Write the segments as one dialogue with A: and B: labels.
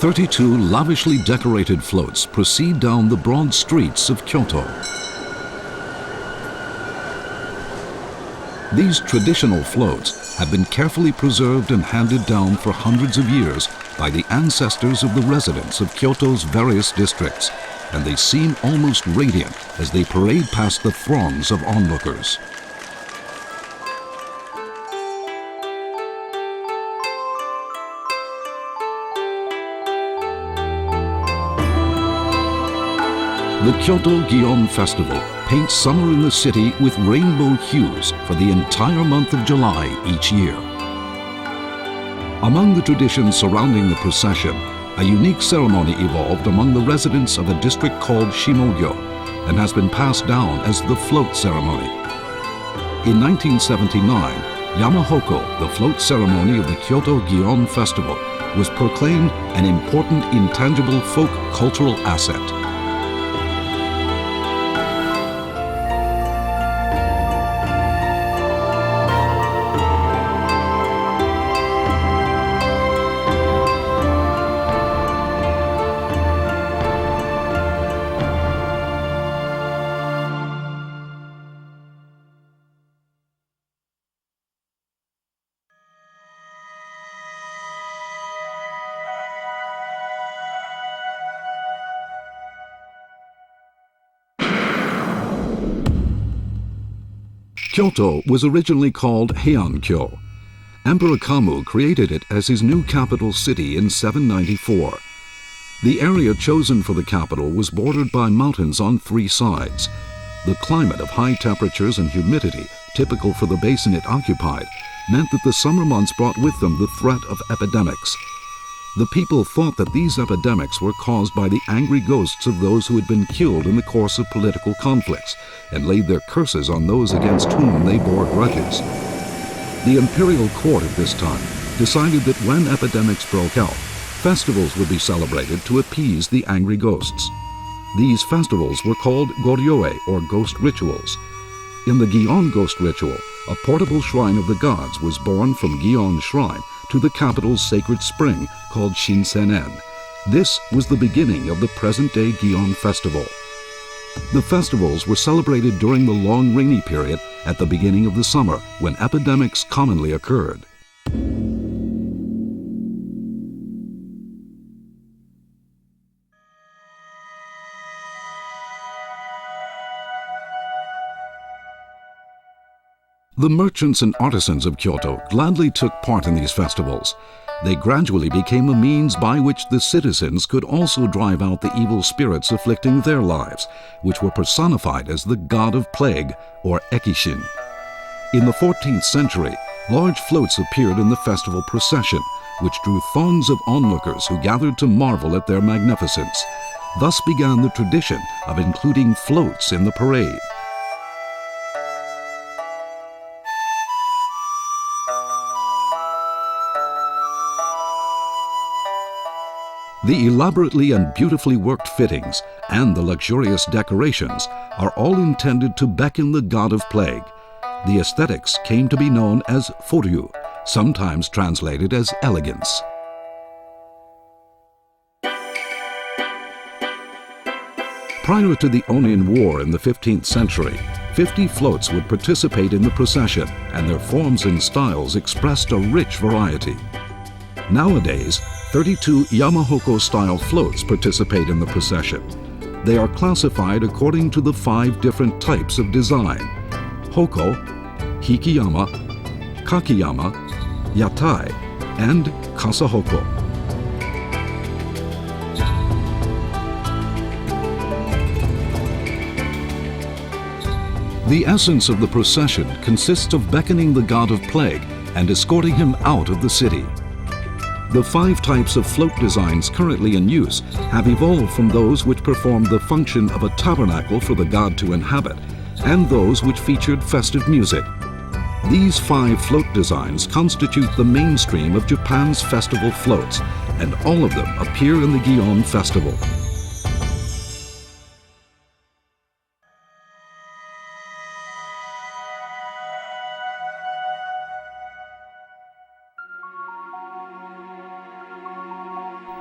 A: 32 lavishly decorated floats proceed down the broad streets of Kyoto. These traditional floats have been carefully preserved and handed down for hundreds of years by the ancestors of the residents of Kyoto's various districts, and they seem almost radiant as they parade past the throngs of onlookers. The Kyoto Gion Festival paints summer in the city with rainbow hues for the entire month of July each year. Among the traditions surrounding the procession, a unique ceremony evolved among the residents of a district called Shimogyo and has been passed down as the float ceremony. In 1979, Yamahoko, the float ceremony of the Kyoto Gion Festival, was proclaimed an important intangible folk cultural asset. Kyoto was originally called Heian-kyo. Emperor Kamu created it as his new capital city in 794. The area chosen for the capital was bordered by mountains on three sides. The climate of high temperatures and humidity, typical for the basin it occupied, meant that the summer months brought with them the threat of epidemics. The people thought that these epidemics were caused by the angry ghosts of those who had been killed in the course of political conflicts, and laid their curses on those against whom they bore grudges. The imperial court at this time decided that when epidemics broke out, festivals would be celebrated to appease the angry ghosts. These festivals were called Goryoe, or ghost rituals. In the Gion ghost ritual, a portable shrine of the gods was borne from Gion Shrine to the capital's sacred spring called Shinsenen. This was the beginning of the present-day Gion Festival. The festivals were celebrated during the long rainy period at the beginning of the summer, when epidemics commonly occurred. The merchants and artisans of Kyoto gladly took part in these festivals. They gradually became a means by which the citizens could also drive out the evil spirits afflicting their lives, which were personified as the god of plague, or Ekishin. In the 14th century, large floats appeared in the festival procession, which drew throngs of onlookers who gathered to marvel at their magnificence. Thus began the tradition of including floats in the parade. The elaborately and beautifully worked fittings and the luxurious decorations are all intended to beckon the god of plague. The aesthetics came to be known as foryu, sometimes translated as elegance. Prior to the Onin War in the 15th century, 50 floats would participate in the procession, and their forms and styles expressed a rich variety. Nowadays, 32 Yamahoko-style floats participate in the procession. They are classified according to the 5 different types of design: hoko, hikiyama, kakiyama, yatai, and kasahoko. The essence of the procession consists of beckoning the god of plague and escorting him out of the city. The 5 types of float designs currently in use have evolved from those which performed the function of a tabernacle for the god to inhabit, and those which featured festive music. These 5 float designs constitute the mainstream of Japan's festival floats, and all of them appear in the Gion Festival.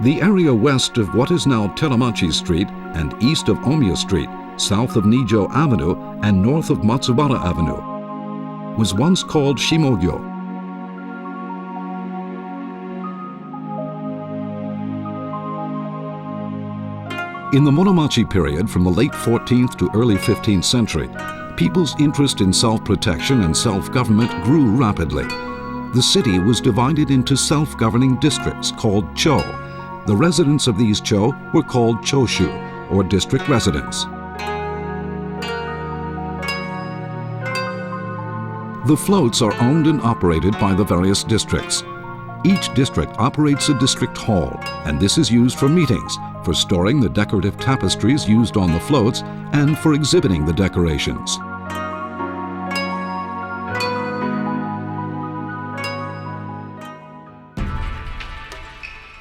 A: The area west of what is now Teramachi Street and east of Omiya Street, south of Nijo Avenue and north of Matsubara Avenue, was once called Shimogyo. In the Muromachi period from the late 14th to early 15th century, people's interest in self-protection and self-government grew rapidly. The city was divided into self-governing districts called cho. The residents of these cho were called choshu, or district residents. The floats are owned and operated by the various districts. Each district operates a district hall, and this is used for meetings, for storing the decorative tapestries used on the floats, and for exhibiting the decorations.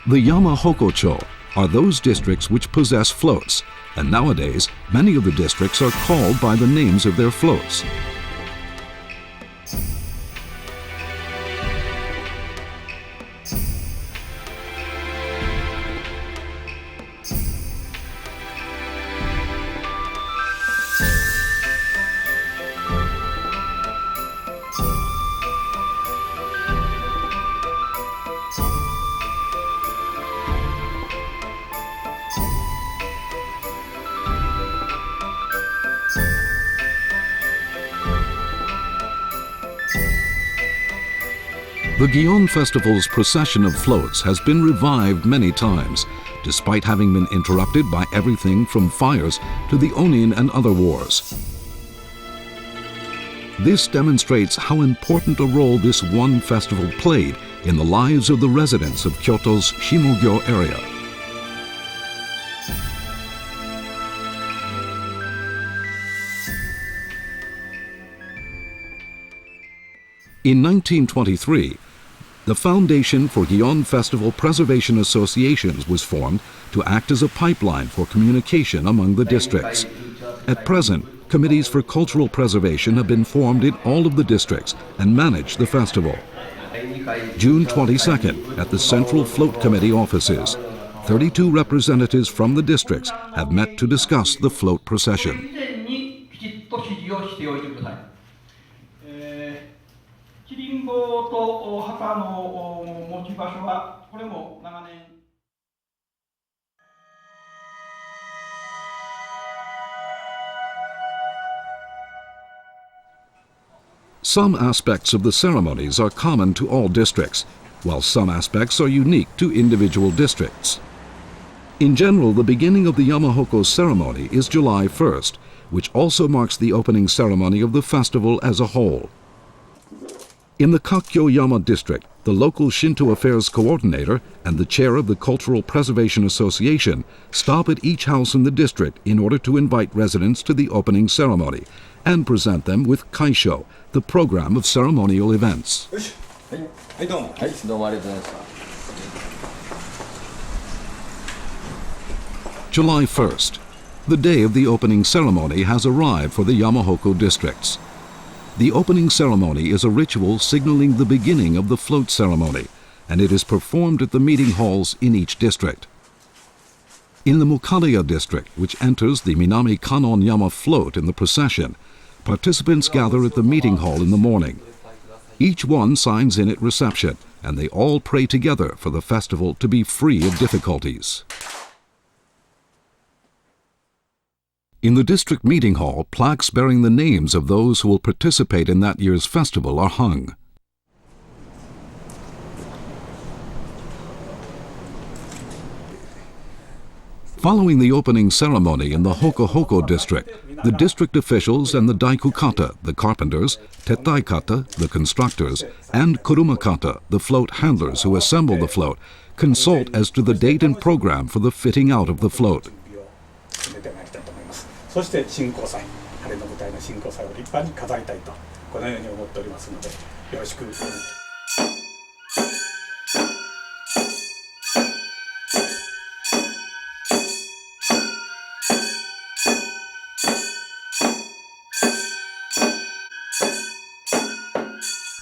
A: The Yamahoko are those districts which possess floats, and nowadays many of the districts are called by the names of their floats. The Gion Festival's procession of floats has been revived many times, despite having been interrupted by everything from fires to the Onin and other wars. This demonstrates how important a role this one festival played in the lives of the residents of Kyoto's Shimogyo area. In 1923, the Foundation for Gion Festival Preservation Associations was formed to act as a pipeline for communication among the districts. At present, committees for cultural preservation have been formed in all of the districts and manage the festival. June 22nd, at the Central Float Committee offices, 32 representatives from the districts have met to discuss the float procession. Some aspects of the ceremonies are common to all districts, while some aspects are unique to individual districts. In general, the beginning of the Yamahoko ceremony is July 1st, which also marks the opening ceremony of the festival as a whole. In the Kakyo-yama district, the local Shinto affairs coordinator and the chair of the Cultural Preservation Association stop at each house in the district in order to invite residents to the opening ceremony and present them with kaisho, the program of ceremonial events. July 1st. The day of the opening ceremony has arrived for the Yamahoko districts. The opening ceremony is a ritual signaling the beginning of the float ceremony, and it is performed at the meeting halls in each district. In the Mukadaya district, which enters the Minami Kanon Yama float in the procession, participants gather at the meeting hall in the morning. Each one signs in at reception, and they all pray together for the festival to be free of difficulties. In the district meeting hall, plaques bearing the names of those who will participate in that year's festival are hung. Following the opening ceremony in the Hoko district, the district officials and the daikukata, the carpenters, tettaikata, the constructors, and kurumakata, the float handlers who assemble the float, consult as to the date and program for the fitting out of the float. そして振興祭、晴れの舞台の振興祭を立派に飾りたいとこのように思っておりますので、よろしくお願いします。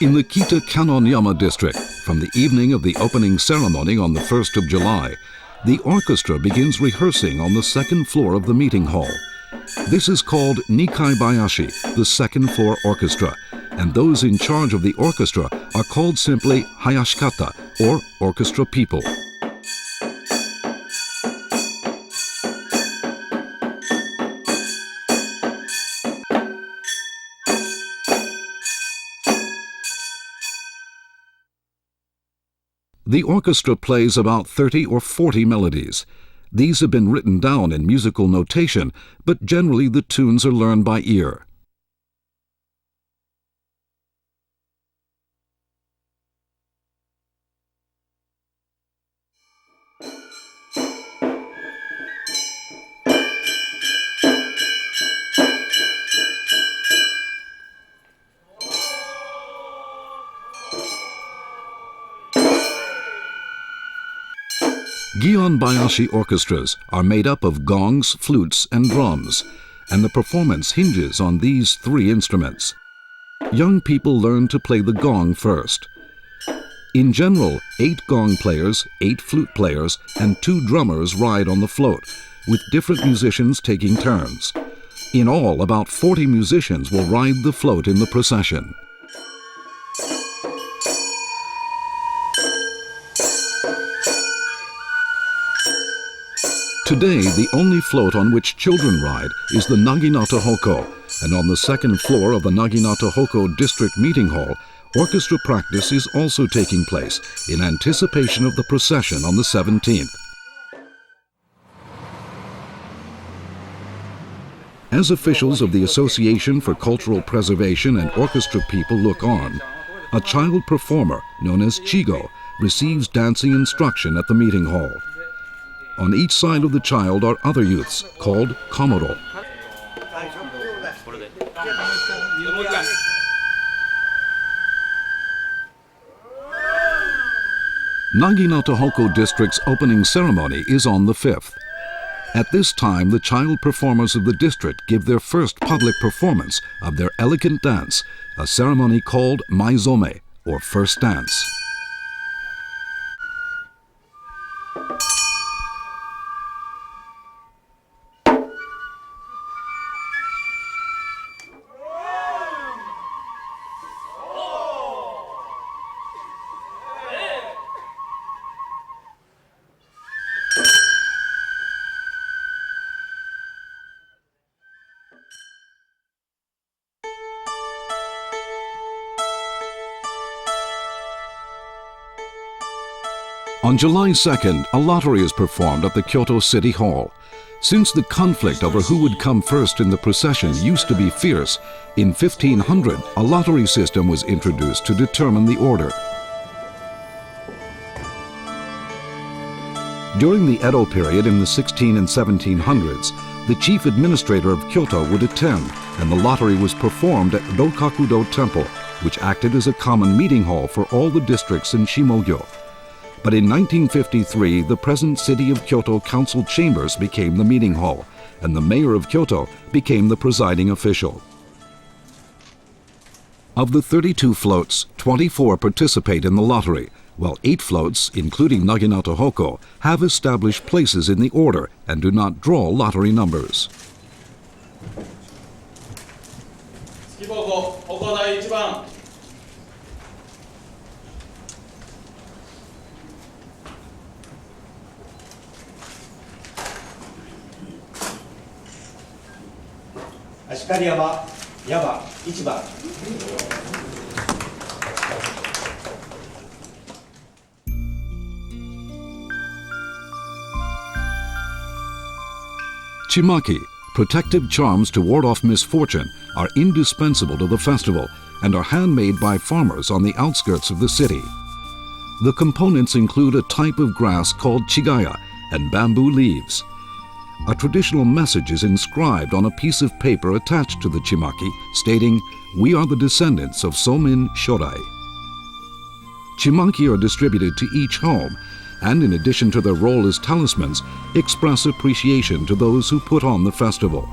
A: In the Kita Kanonyama district, from the evening of the opening ceremony on the 1st of July, The orchestra begins rehearsing on the second floor of the meeting hall. This is called Nikaibayashi, the second floor orchestra, and those in charge of the orchestra are called simply Hayashikata, or orchestra people. The orchestra plays about 30 or 40 melodies. These have been written down in musical notation, but generally the tunes are learned by ear. Gion Bayashi orchestras are made up of gongs, flutes, and drums, and the performance hinges on these three instruments. Young people learn to play the gong first. In general, 8 gong players, 8 flute players, and 2 drummers ride on the float, with different musicians taking turns. In all, about 40 musicians will ride the float in the procession. Today, the only float on which children ride is the Naginata Hoko, and on the second floor of the Naginata Hoko District Meeting Hall, orchestra practice is also taking place in anticipation of the procession on the 17th. As officials of the Association for Cultural Preservation and orchestra people look on, a child performer known as Chigo receives dancing instruction at the meeting hall. On each side of the child are other youths, called komoro. Naginata Hoko District's opening ceremony is on the 5th. At this time, the child performers of the district give their first public performance of their elegant dance, a ceremony called maizome, or first dance. On July 2nd, a lottery is performed at the Kyoto City Hall. Since the conflict over who would come first in the procession used to be fierce, in 1500 a lottery system was introduced to determine the order. During the Edo period in the 16 and 1700s, the chief administrator of Kyoto would attend, and the lottery was performed at Rokakudo Temple, which acted as a common meeting hall for all the districts in Shimogyo. But in 1953, the present City of Kyoto Council Chambers became the meeting hall, and the mayor of Kyoto became the presiding official. Of the 32 floats, 24 participate in the lottery, while 8 floats, including Naginata Hoko, have established places in the order and do not draw lottery numbers.
B: Yama, 1番
A: Chimaki, protective charms to ward off misfortune, are indispensable to the festival and are handmade by farmers on the outskirts of the city. The components include a type of grass called chigaya and bamboo leaves. A traditional message is inscribed on a piece of paper attached to the chimaki, stating, "We are the descendants of Somin Shorai." Chimaki are distributed to each home, and in addition to their role as talismans, express appreciation to those who put on the festival.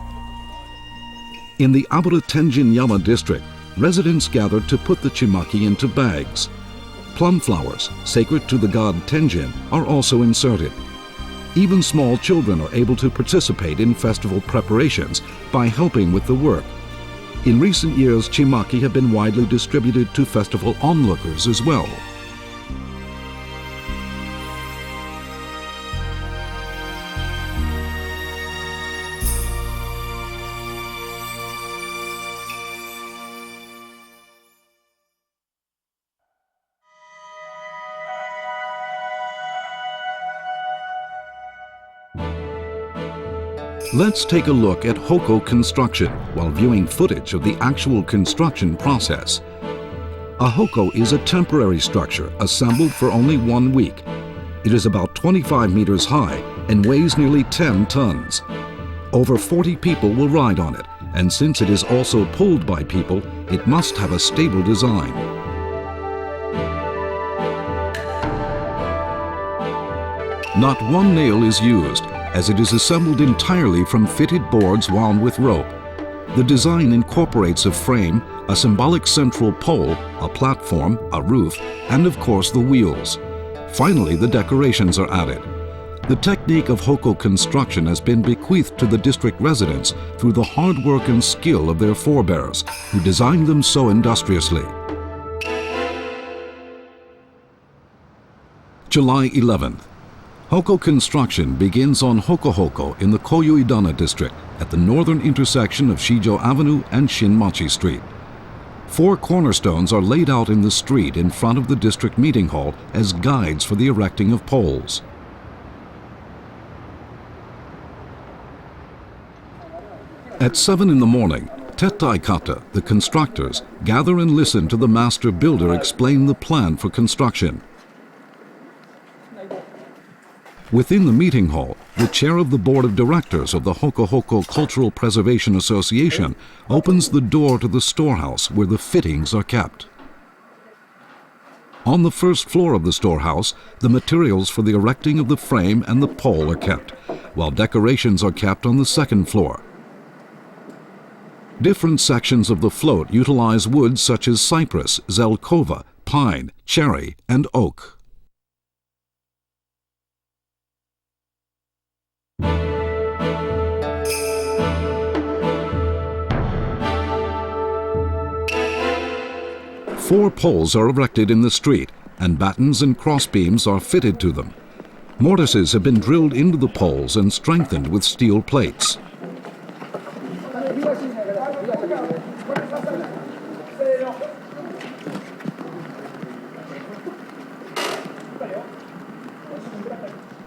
A: In the Abura Tenjin Yama district, residents gathered to put the chimaki into bags. Plum flowers, sacred to the god Tenjin, are also inserted. Even small children are able to participate in festival preparations by helping with the work. In recent years, chimaki have been widely distributed to festival onlookers as well. Let's take a look at hoko construction while viewing footage of the actual construction process. A hoko is a temporary structure assembled for only 1 week. It is about 25 meters high and weighs nearly 10 tons. Over 40 people will ride on it, and since it is also pulled by people, it must have a stable design. Not one nail is used, as it is assembled entirely from fitted boards wound with rope. The design incorporates a frame, a symbolic central pole, a platform, a roof, and of course the wheels. Finally, the decorations are added. The technique of hoko construction has been bequeathed to the district residents through the hard work and skill of their forebears, who designed them so industriously. July 11th. Hoko construction begins on Hoko in the Koyuidana district at the northern intersection of Shijo Avenue and Shinmachi Street. 4 cornerstones are laid out in the street in front of the district meeting hall as guides for the erecting of poles. At 7 in the morning, Tettai Kata, the constructors, gather and listen to the master builder explain the plan for construction. Within the meeting hall, the chair of the board of directors of the Hoko Cultural Preservation Association opens the door to the storehouse where the fittings are kept. On the first floor of the storehouse, the materials for the erecting of the frame and the pole are kept, while decorations are kept on the second floor. Different sections of the float utilize woods such as cypress, zelkova, pine, cherry, and oak. Four poles are erected in the street, and battens and crossbeams are fitted to them. Mortises have been drilled into the poles and strengthened with steel plates.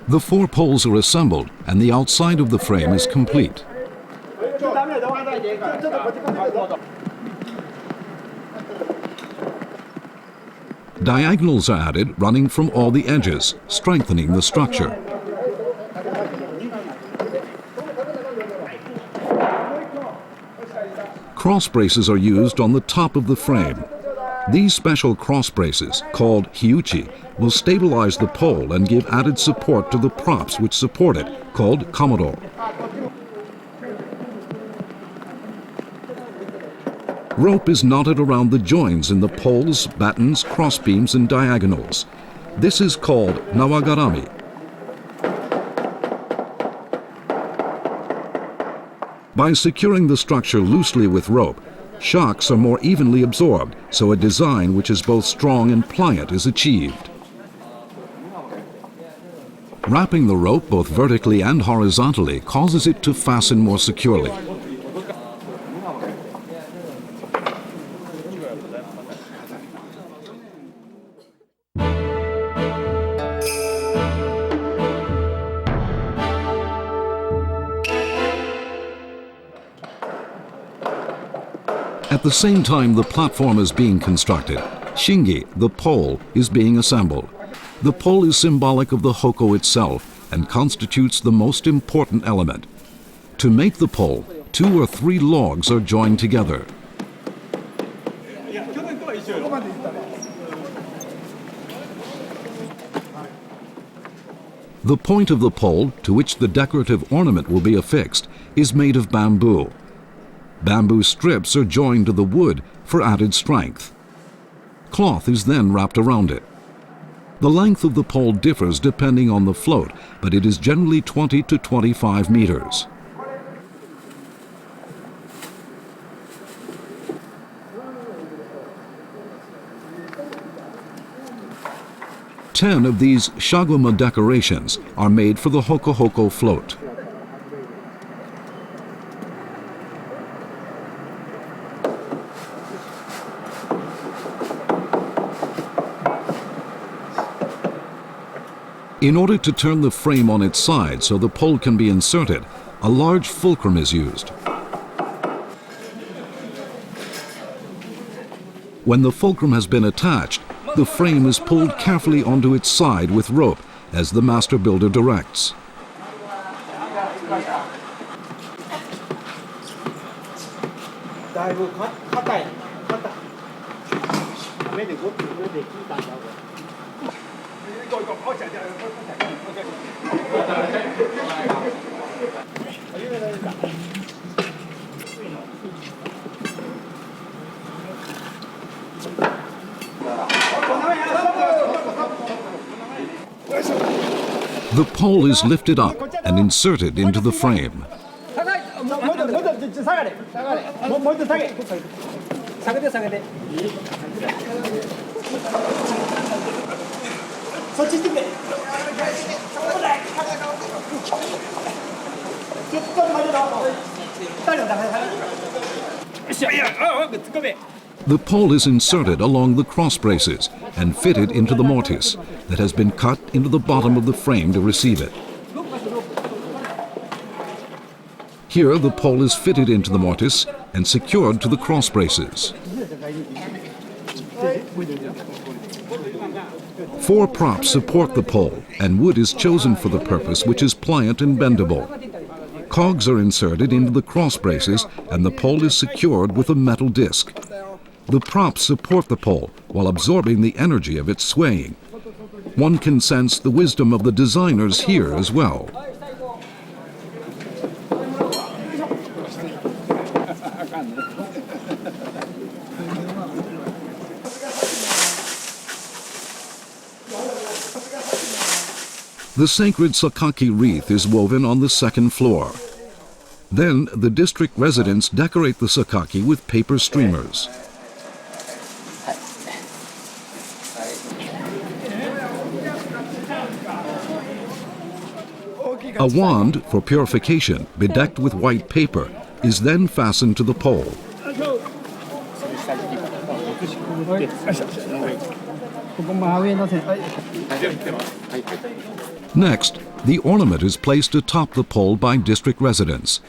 A: The 4 poles are assembled, and the outside of the frame is complete. Diagonals are added running from all the edges, strengthening the structure. Cross braces are used on the top of the frame. These special cross braces, called hiuchi, will stabilize the pole and give added support to the props which support it, called kamado. Rope is knotted around the joins in the poles, battens, crossbeams, and diagonals. This is called nawagarami. By securing the structure loosely with rope, shocks are more evenly absorbed, so a design which is both strong and pliant is achieved. Wrapping the rope both vertically and horizontally causes it to fasten more securely. At the same time the platform is being constructed, shingi, the pole, is being assembled. The pole is symbolic of the hoko itself and constitutes the most important element. To make the pole, 2 or 3 logs are joined together. The point of the pole, to which the decorative ornament will be affixed, is made of bamboo. Bamboo strips are joined to the wood for added strength. Cloth is then wrapped around it. The length of the pole differs depending on the float, but it is generally 20 to 25 meters. Ten of these shaguma decorations are made for the hoko float. In order to turn the frame on its side so the pole can be inserted, a large fulcrum is used. When the fulcrum has been attached, the frame is pulled carefully onto its side with rope, as the master builder directs. The pole is lifted up and inserted into the frame. The pole is inserted along the cross braces and fitted into the mortise that has been cut into the bottom of the frame to receive it. Here the pole is fitted into the mortise and secured to the cross braces. 4 props support the pole, and wood is chosen for the purpose, which is pliant and bendable. Cogs are inserted into the cross braces and the pole is secured with a metal disc. The props support the pole while absorbing the energy of its swaying. One can sense the wisdom of the designers here as well. The sacred sakaki wreath is woven on the 2nd floor. Then the district residents decorate the sakaki with paper streamers. A wand for purification, bedecked with white paper, is then fastened to the pole. Next, the ornament is placed atop the pole by district residents.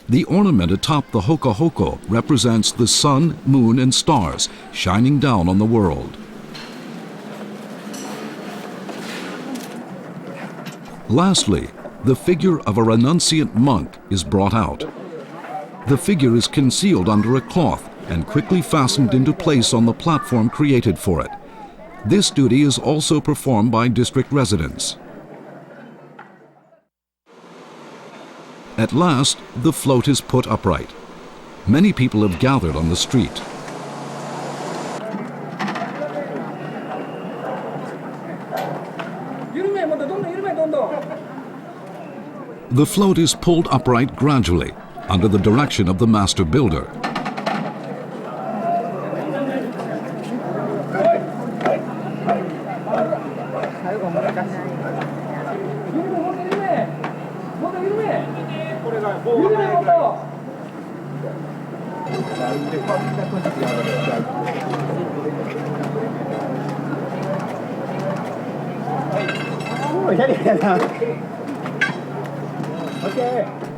A: The ornament atop the hoko represents the sun, moon, and stars shining down on the world. Lastly, the figure of a renunciant monk is brought out. The figure is concealed under a cloth and quickly fastened into place on the platform created for it. This duty is also performed by district residents. At last, the float is put upright. Many people have gathered on the street. The float is pulled upright gradually, under the direction of the master builder.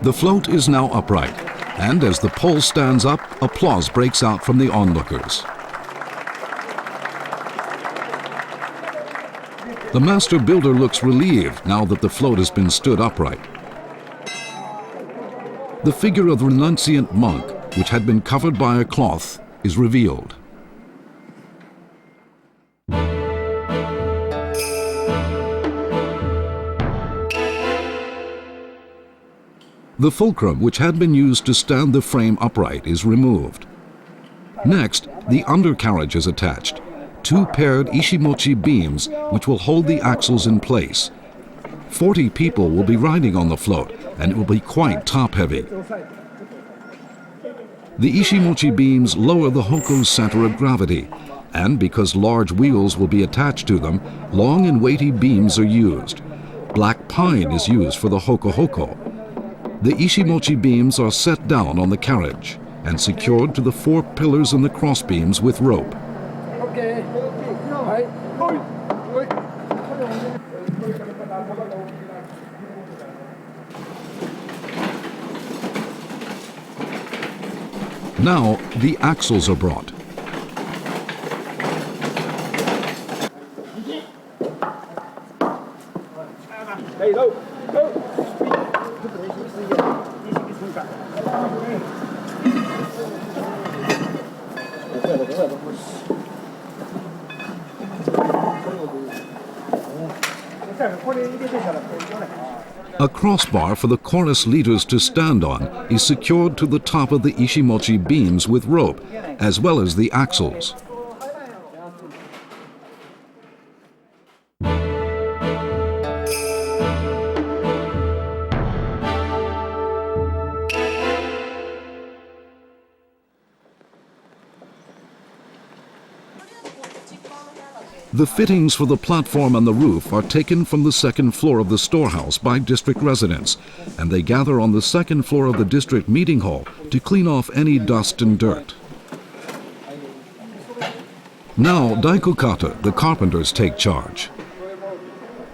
A: The float is now upright, and as the pole stands up, applause breaks out from the onlookers. The master builder looks relieved now that the float has been stood upright. The figure of the renunciant monk, which had been covered by a cloth, is revealed. The fulcrum, which had been used to stand the frame upright, is removed. Next, the undercarriage is attached. 2 paired ishimochi beams which will hold the axles in place. 40 people will be riding on the float, and it will be quite top-heavy. The ishimochi beams lower the hoko's center of gravity, and because large wheels will be attached to them, long and weighty beams are used. Black pine is used for the hoko. The ishimochi beams are set down on the carriage and secured to the 4 pillars in the crossbeams with rope. Now the axles are brought. A crossbar for the chorus leaders to stand on is secured to the top of the ishimochi beams with rope, as well as the axles. The fittings for the platform and the roof are taken from the second floor of the storehouse by district residents, and they gather on the second floor of the district meeting hall to clean off any dust and dirt. Now daikokata, the carpenters, take charge.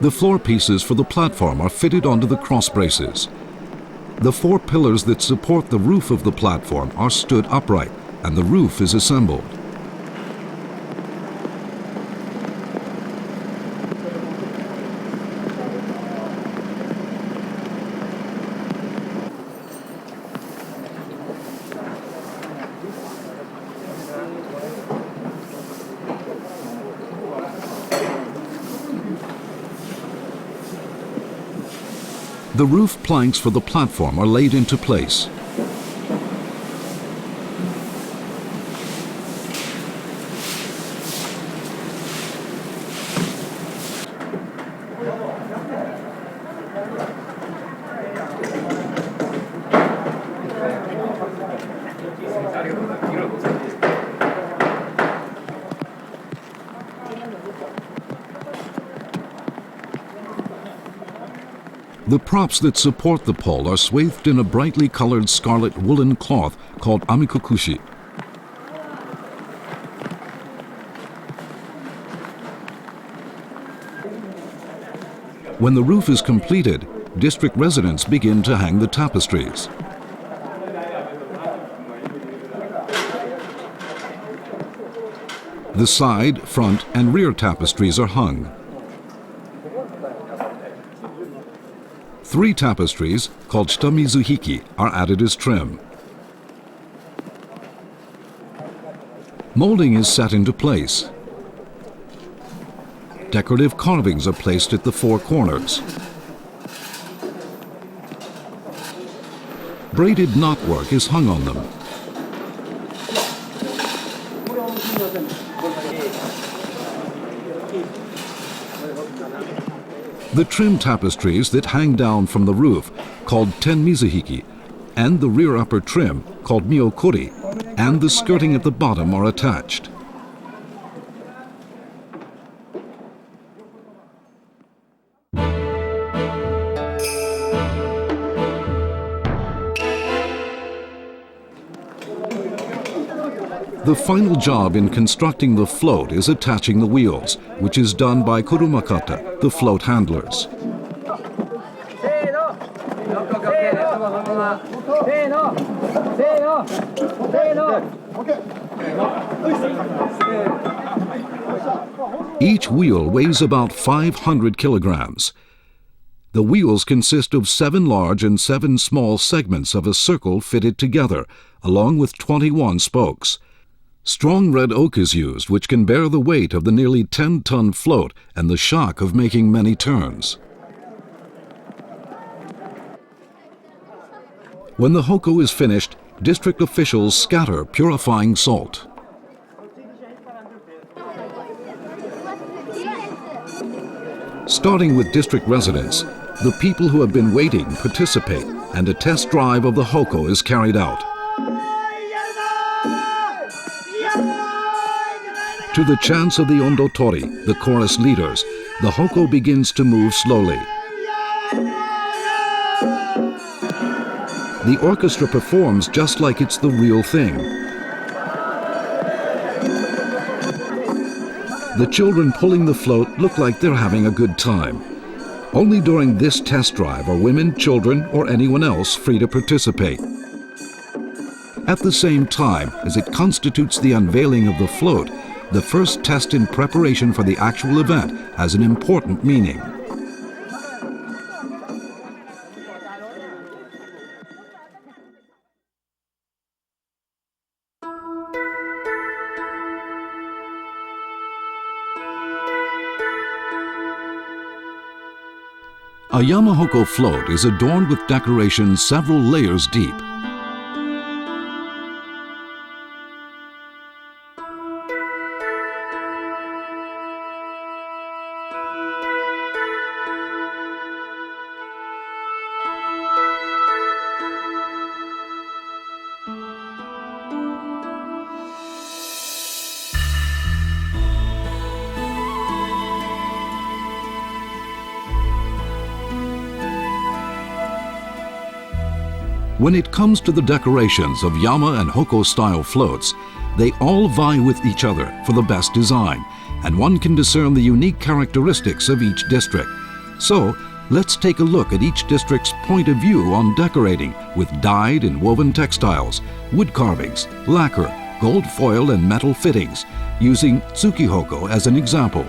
A: The floor pieces for the platform are fitted onto the cross braces. The 4 pillars that support the roof of the platform are stood upright, and the roof is assembled. The roof planks for the platform are laid into place. The props that support the pole are swathed in a brightly colored scarlet woolen cloth called amikokushi. When the roof is completed, district residents begin to hang the tapestries. The side, front, and rear tapestries are hung. 3 tapestries, called shitamizuhiki, are added as trim. Molding is set into place. Decorative carvings are placed at the 4 corners. Braided knotwork is hung on them. The trim tapestries that hang down from the roof, called tenmizuhiki, and the rear upper trim, called miokori, and the skirting at the bottom are attached. The final job in constructing the float is attaching the wheels, which is done by kurumakata, the float handlers. Each wheel weighs about 500 kilograms. The wheels consist of 7 large and 7 small segments of a circle fitted together, along with 21 spokes. Strong red oak is used, which can bear the weight of the nearly 10-ton float and the shock of making many turns. When the hoko is finished, district officials scatter purifying salt. Starting with district residents, the people who have been waiting participate, and a test drive of the hoko is carried out. To the chants of the ondotori, the chorus leaders, the hoko begins to move slowly. The orchestra performs just like it's the real thing. The children pulling the float look like they're having a good time. Only during this test drive are women, children, or anyone else free to participate. At the same time as it constitutes the unveiling of the float, the first test in preparation for the actual event has an important meaning. A Yamahoko float is adorned with decorations several layers deep. When it comes to the decorations of Yama and Hoko style floats, they all vie with each other for the best design, and one can discern the unique characteristics of each district. So, let's take a look at each district's point of view on decorating with dyed and woven textiles, wood carvings, lacquer, gold foil and metal fittings, using tsukihoko as an example.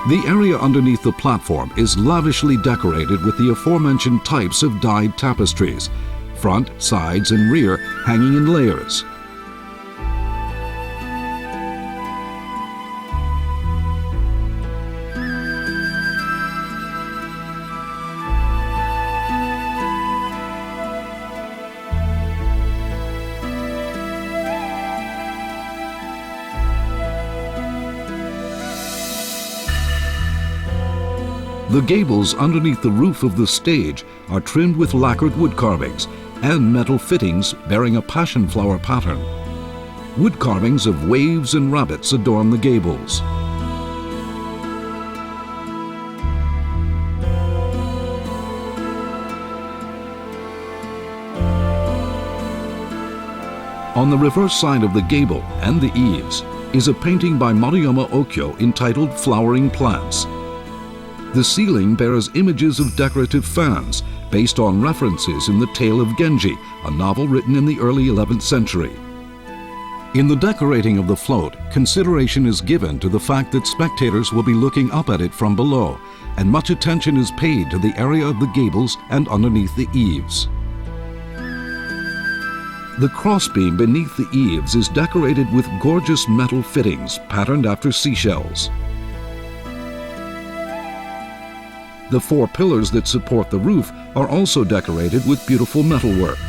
A: The area underneath the platform is lavishly decorated with the aforementioned types of dyed tapestries, front, sides, and rear hanging in layers. The gables underneath the roof of the stage are trimmed with lacquered wood carvings and metal fittings bearing a passion flower pattern. Wood carvings of waves and rabbits adorn the gables. On the reverse side of the gable and the eaves is a painting by Maruyama Okyo entitled Flowering Plants. The ceiling bears images of decorative fans based on references in The Tale of Genji, a novel written in the early 11th century. In the decorating of the float, consideration is given to the fact that spectators will be looking up at it from below, and much attention is paid to the area of the gables and underneath the eaves. The crossbeam beneath the eaves is decorated with gorgeous metal fittings patterned after seashells. The 4 pillars that support the roof are also decorated with beautiful metalwork.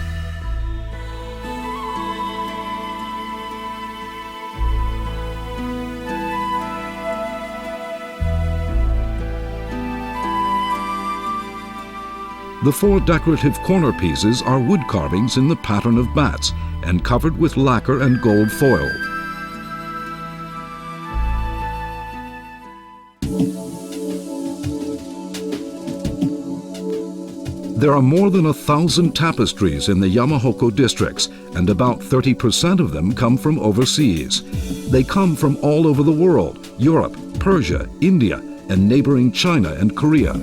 A: The 4 decorative corner pieces are wood carvings in the pattern of bats and covered with lacquer and gold foil. There are more than 1,000 tapestries in the Yamahoko districts, and about 30% of them come from overseas. They come from all over the world: Europe, Persia, India, and neighboring China and Korea.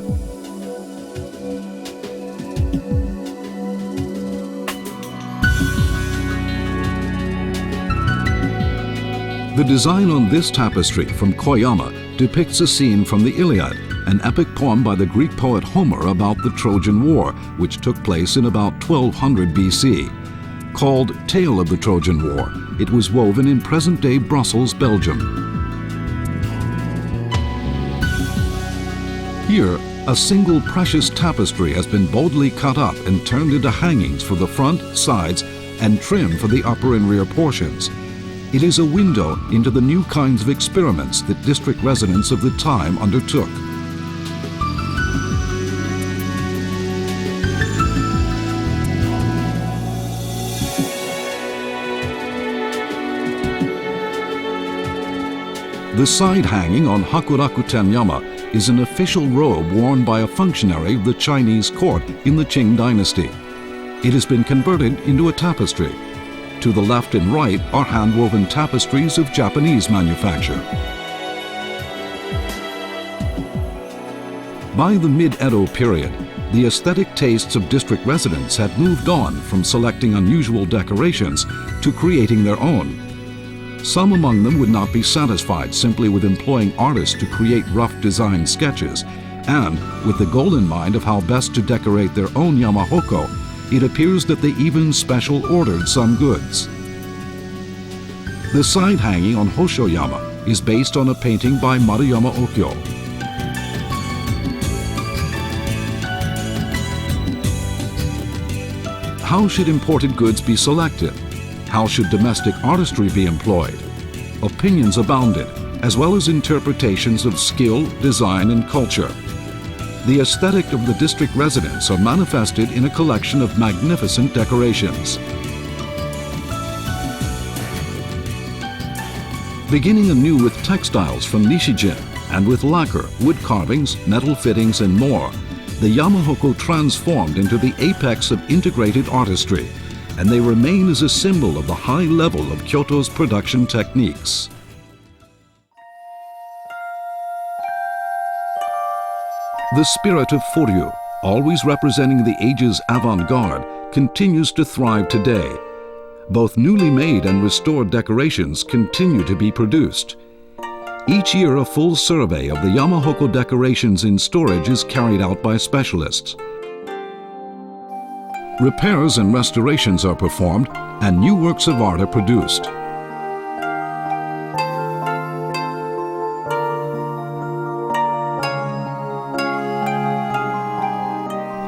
A: The design on this tapestry from Koyama depicts a scene from the Iliad, an epic poem by the Greek poet Homer about the Trojan War, which took place in about 1200 BC. Called Tale of the Trojan War, it was woven in present-day Brussels, Belgium. Here, a single precious tapestry has been boldly cut up and turned into hangings for the front, sides, and trim for the upper and rear portions. It is a window into the new kinds of experiments that district residents of the time undertook. The side hanging on Hakurakuten Yama is an official robe worn by a functionary of the Chinese court in the Qing dynasty. It has been converted into a tapestry. To the left and right are hand-woven tapestries of Japanese manufacture. By the mid-Edo period, the aesthetic tastes of district residents had moved on from selecting unusual decorations to creating their own. Some among them would not be satisfied simply with employing artists to create rough design sketches, and, with the goal in mind of how best to decorate their own Yamahoko, it appears that they even special ordered some goods. The side hanging on Hoshoyama is based on a painting by Maruyama Okyo. How should imported goods be selected? How should domestic artistry be employed? Opinions abounded, as well as interpretations of skill, design, and culture. The aesthetic of the district residents are manifested in a collection of magnificent decorations. Beginning anew with textiles from Nishijin and with lacquer, wood carvings, metal fittings, and more, the Yamahoko transformed into the apex of integrated artistry, and they remain as a symbol of the high level of Kyoto's production techniques. The spirit of Furyu, always representing the age's avant-garde, continues to thrive today. Both newly made and restored decorations continue to be produced. Each year, a full survey of the Yamahoko decorations in storage is carried out by specialists. Repairs and restorations are performed, and new works of art are produced.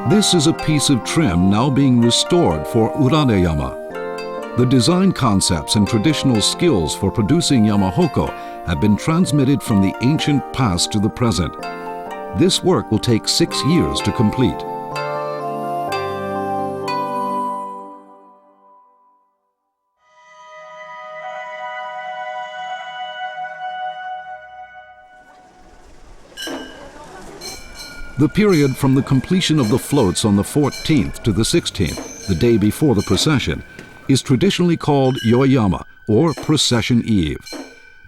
A: This is a piece of trim now being restored for Uraneyama. The design concepts and traditional skills for producing Yamahoko have been transmitted from the ancient past to the present. This work will take 6 years to complete. The period from the completion of the floats on the 14th to the 16th, the day before the procession, is traditionally called Yoyama, or Procession Eve.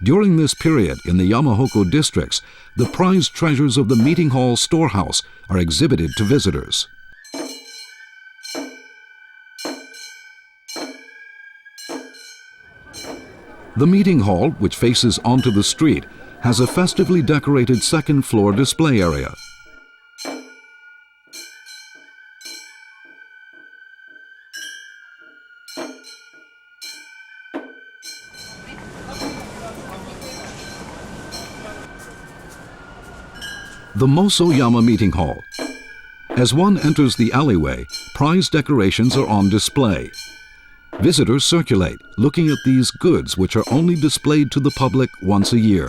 A: During this period in the Yamahoko districts, the prized treasures of the meeting hall storehouse are exhibited to visitors. The meeting hall, which faces onto the street, has a festively decorated second-floor display area. The Moso-yama Meeting Hall. As one enters the alleyway, prize decorations are on display. Visitors circulate, looking at these goods which are only displayed to the public once a year.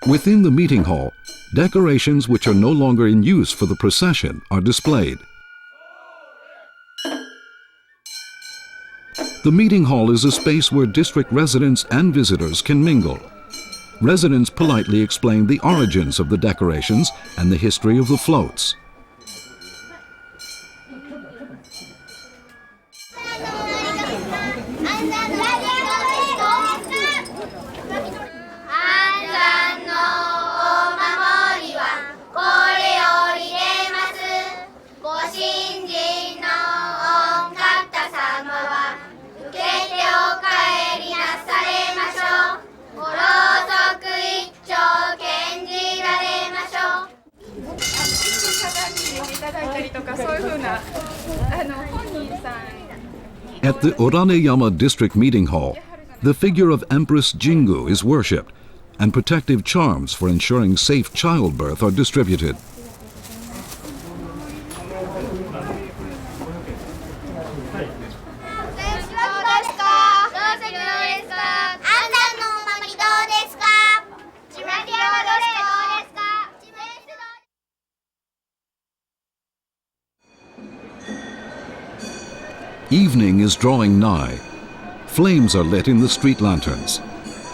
A: Within the meeting hall, decorations which are no longer in use for the procession are displayed. The meeting hall is a space where district residents and visitors can mingle. Residents politely explain the origins of the decorations and the history of the floats. At the Uraneyama District Meeting Hall, the figure of Empress Jingu is worshipped, and protective charms for ensuring safe childbirth are distributed. Evening is drawing nigh. Flames are lit in the street lanterns.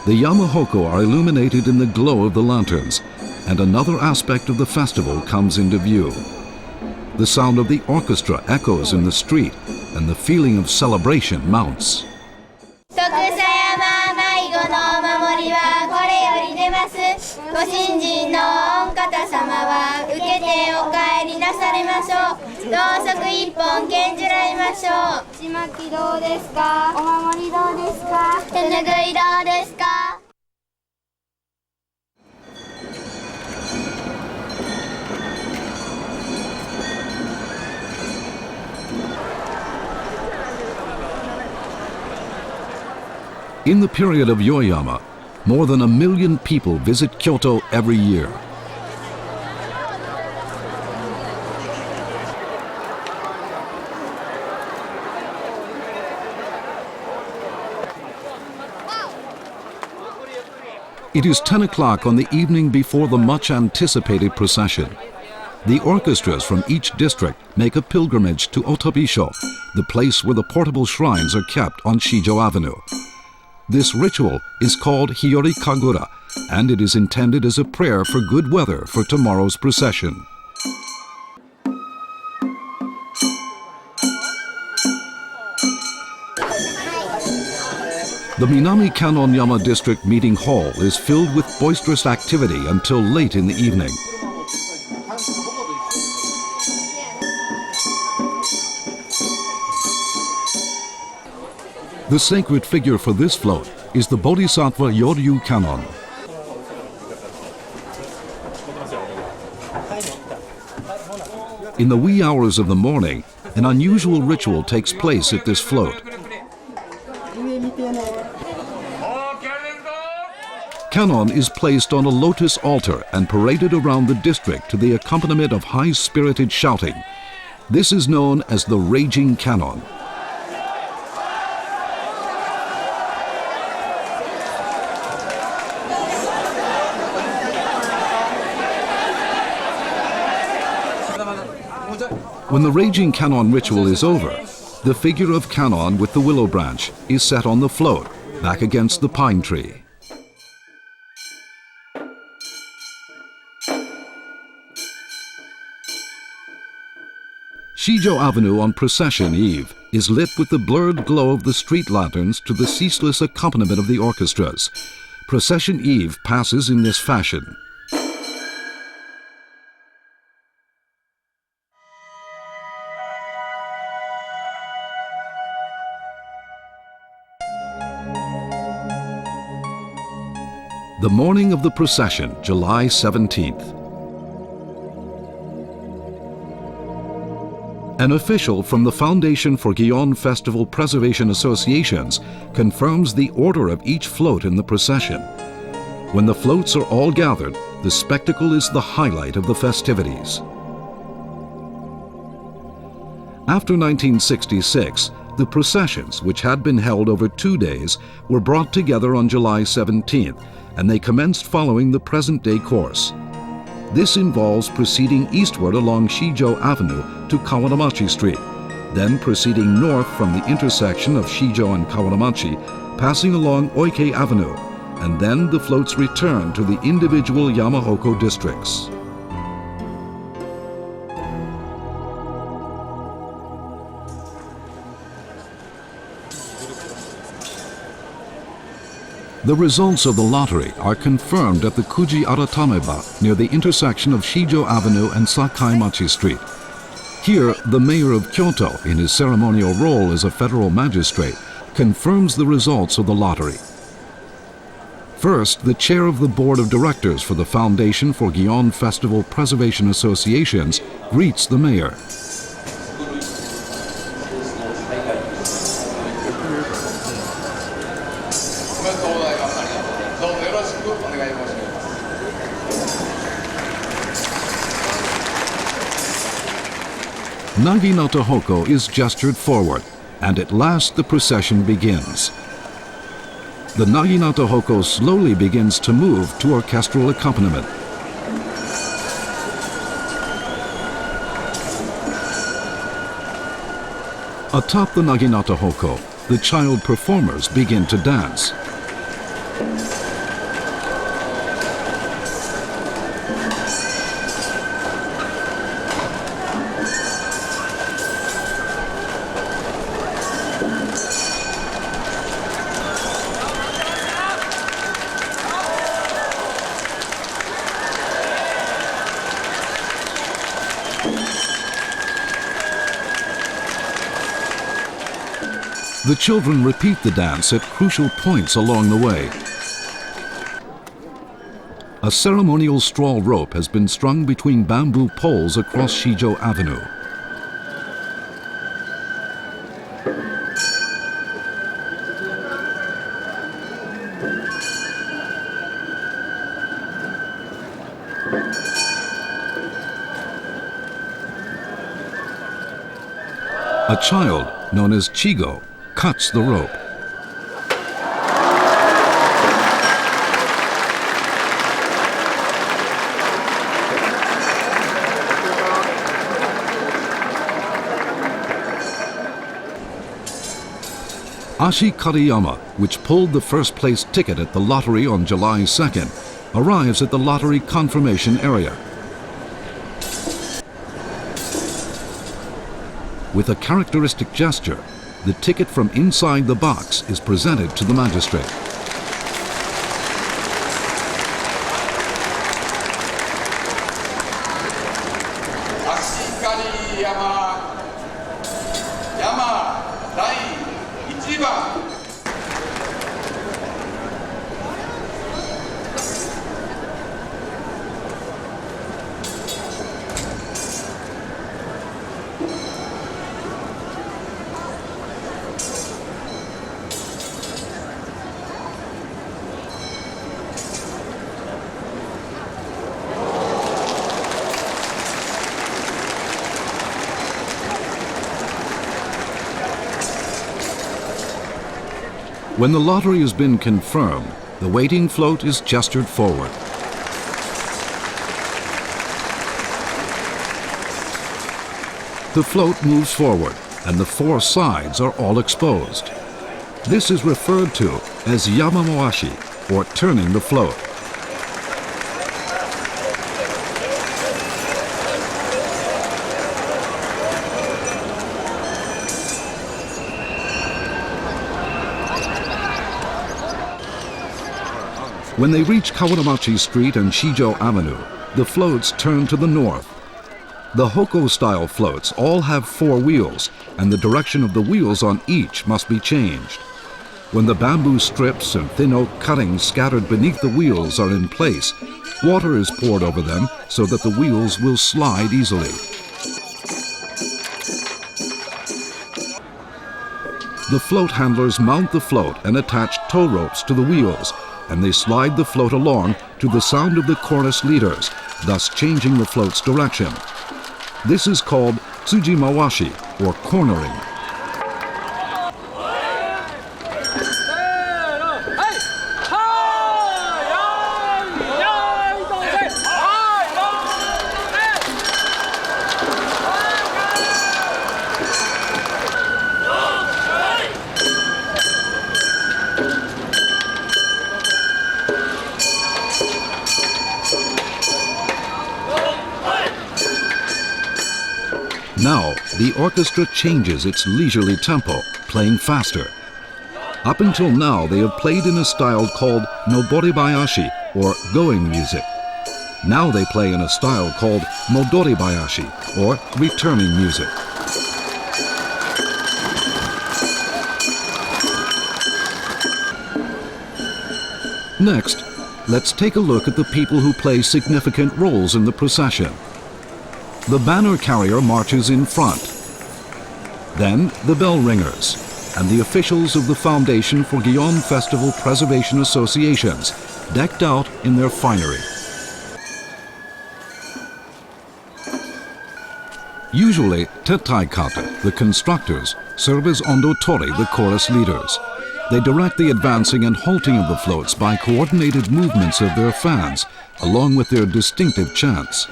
A: The Yamahoko are illuminated in the glow of the lanterns, and another aspect of the festival comes into view. The sound of the orchestra echoes in the street, and the feeling of celebration mounts.
C: Chimaki どうですか? お守りどうですか? 手ぬぐいどうですか?
A: In the period of Yoyama, more than 1 million people visit Kyoto every year. It is 10 o'clock on the evening before the much-anticipated procession. The orchestras from each district make a pilgrimage to Otabisho, the place where the portable shrines are kept on Shijo Avenue. This ritual is called Hiyori Kagura, and it is intended as a prayer for good weather for tomorrow's procession. The Minami Kanonyama District Meeting Hall is filled with boisterous activity until late in the evening. The sacred figure for this float is the Bodhisattva Yoryu Kannon. In the wee hours of the morning, an unusual ritual takes place at this float. Kannon is placed on a lotus altar and paraded around the district to the accompaniment of high-spirited shouting. This is known as the Raging Kannon. When the Raging Kannon ritual is over, the figure of Kannon with the willow branch is set on the float, back against the pine tree. Shijo Avenue on Procession Eve is lit with the blurred glow of the street lanterns to the ceaseless accompaniment of the orchestras. Procession Eve passes in this fashion. The morning of the procession, July 17th. An official from the Foundation for Gion Festival Preservation Associations confirms the order of each float in the procession. When the floats are all gathered, the spectacle is the highlight of the festivities. After 1966, the processions, which had been held over 2 days, were brought together on July 17th, and they commenced following the present-day course. This involves proceeding eastward along Shijo Avenue to Kawanamachi Street, then proceeding north from the intersection of Shijo and Kawanamachi, passing along Oike Avenue, and then the floats return to the individual Yamahoko districts. The results of the lottery are confirmed at the Kuji Aratameba near the intersection of Shijo Avenue and Sakaimachi Street. Here, the mayor of Kyoto, in his ceremonial role as a federal magistrate, confirms the results of the lottery. First, the chair of the board of directors for the Foundation for Gion Festival Preservation Associations greets the mayor. Naginata hoko is gestured forward, and at last the procession begins. The Naginata hoko slowly begins to move to orchestral accompaniment. Atop the naginata hoko, the child performers begin to dance. The children repeat the dance at crucial points along the way. A ceremonial straw rope has been strung between bamboo poles across Shijo Avenue. A child, known as Chigo, cuts the rope. Ashi Kariyama, which pulled the first place ticket at the lottery on July 2nd, arrives at the lottery confirmation area. With a characteristic gesture, the ticket from inside the box is presented to the magistrate. When the lottery has been confirmed, the waiting float is gestured forward. The float moves forward, and the four sides are all exposed. This is referred to as yamamoashi, or turning the float. When they reach Kawaramachi Street and Shijo Avenue, the floats turn to the north. The hoko-style floats all have four wheels, and the direction of the wheels on each must be changed. When the bamboo strips and thin oak cuttings scattered beneath the wheels are in place, water is poured over them so that the wheels will slide easily. The float handlers mount the float and attach tow ropes to the wheels, and they slide the float along to the sound of the chorus leaders, thus changing the float's direction. This is called tsujimawashi, or cornering. Now, the orchestra changes its leisurely tempo, playing faster. Up until now, they have played in a style called noboribayashi, or going music. Now they play in a style called modoribayashi, or returning music. Next, let's take a look at the people who play significant roles in the procession. The banner carrier marches in front. Then the bell ringers and the officials of the Foundation for Gion Festival Preservation Associations, decked out in their finery. Usually, tettaikata, the constructors, serve as ondotori, the chorus leaders. They direct the advancing and halting of the floats by coordinated movements of their fans, along with their distinctive chants.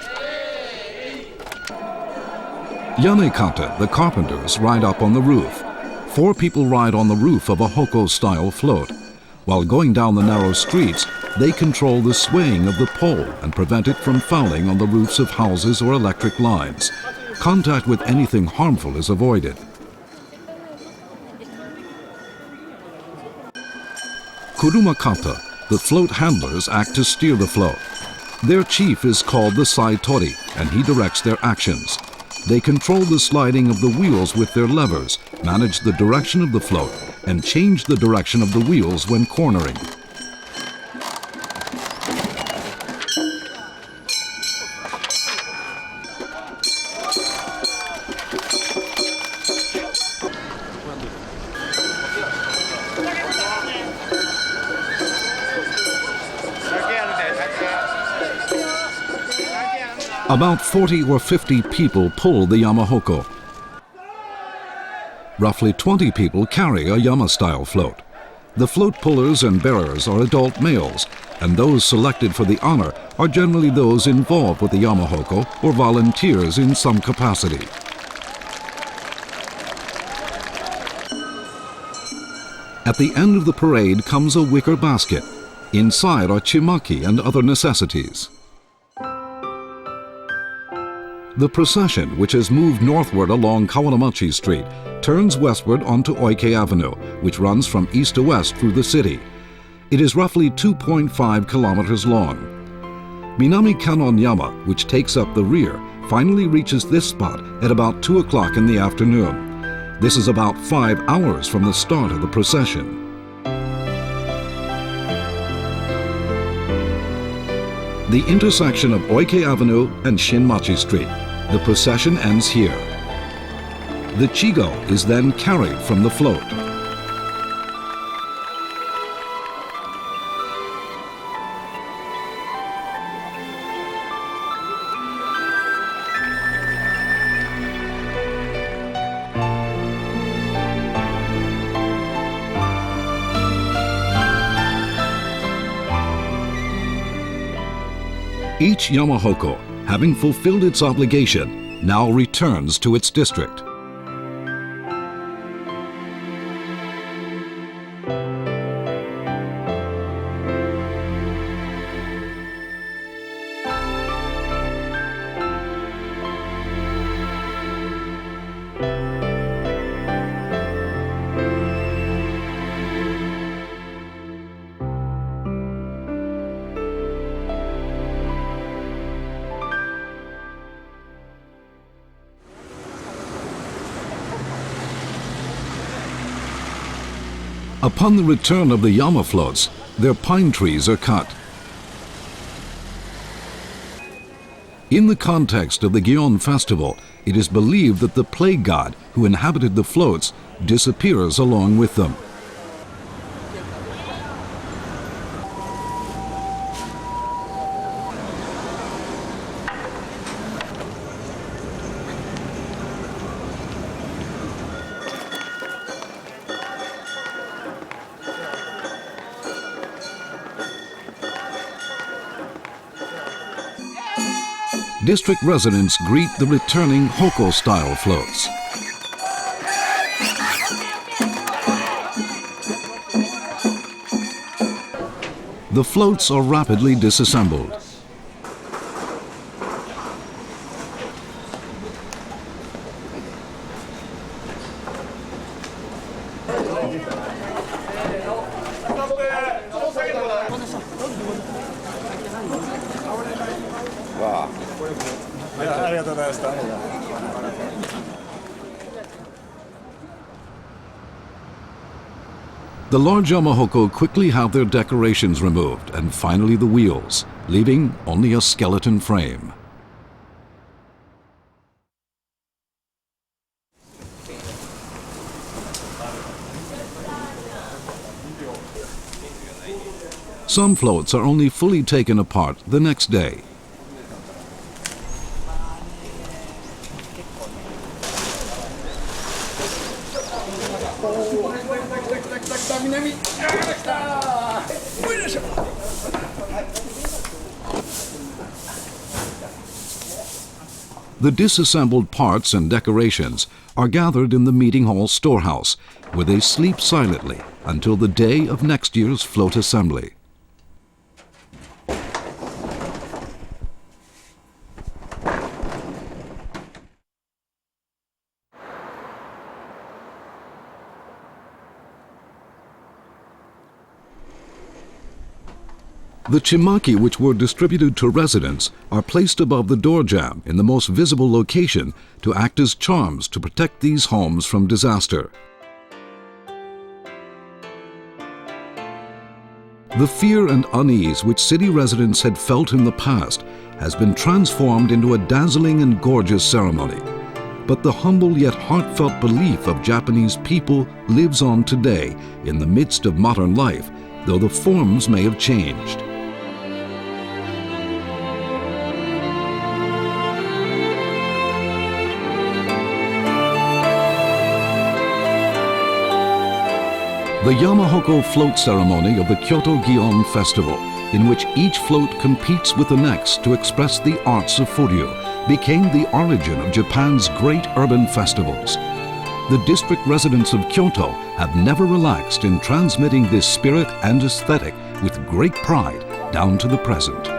A: Yamekata, the carpenters, ride up on the roof. 4 people ride on the roof of a hoko-style float. While going down the narrow streets, they control the swaying of the pole and prevent it from fouling on the roofs of houses or electric lines. Contact with anything harmful is avoided. Kurumakata, the float handlers, act to steer the float. Their chief is called the Saitori, and he directs their actions. They control the sliding of the wheels with their levers, manage the direction of the float, and change the direction of the wheels when cornering. About 40 or 50 people pull the Yamahoko. Roughly 20 people carry a Yama-style float. The float pullers and bearers are adult males, and those selected for the honor are generally those involved with the Yamahoko or volunteers in some capacity. At the end of the parade comes a wicker basket. Inside are chimaki and other necessities. The procession, which has moved northward along Kawanamachi Street, turns westward onto Oike Avenue, which runs from east to west through the city. It is roughly 2.5 kilometers long. Minami Kanon Yama, which takes up the rear, finally reaches this spot at about 2 o'clock in the afternoon. This is about 5 hours from the start of the procession. The intersection of Oike Avenue and Shinmachi Street. The procession ends here. The chigo is then carried from the float. Each Yamahoko, having fulfilled its obligation, now returns to its district. Upon the return of the Yama floats, their pine trees are cut. In the context of the Gion Festival, it is believed that the plague god who inhabited the floats disappears along with them. District residents greet the returning hoko-style floats. The floats are rapidly disassembled. The large Yamahoko quickly have their decorations removed and finally the wheels, leaving only a skeleton frame. Some floats are only fully taken apart the next day. The disassembled parts and decorations are gathered in the meeting hall storehouse, where they sleep silently until the day of next year's float assembly. The chimaki which were distributed to residents are placed above the door jamb in the most visible location to act as charms to protect these homes from disaster. The fear and unease which city residents had felt in the past has been transformed into a dazzling and gorgeous ceremony. But the humble yet heartfelt belief of Japanese people lives on today in the midst of modern life, though the forms may have changed. The Yamahoko float ceremony of the Kyoto Gion Festival, in which each float competes with the next to express the arts of Furyu, became the origin of Japan's great urban festivals. The district residents of Kyoto have never relaxed in transmitting this spirit and aesthetic with great pride down to the present.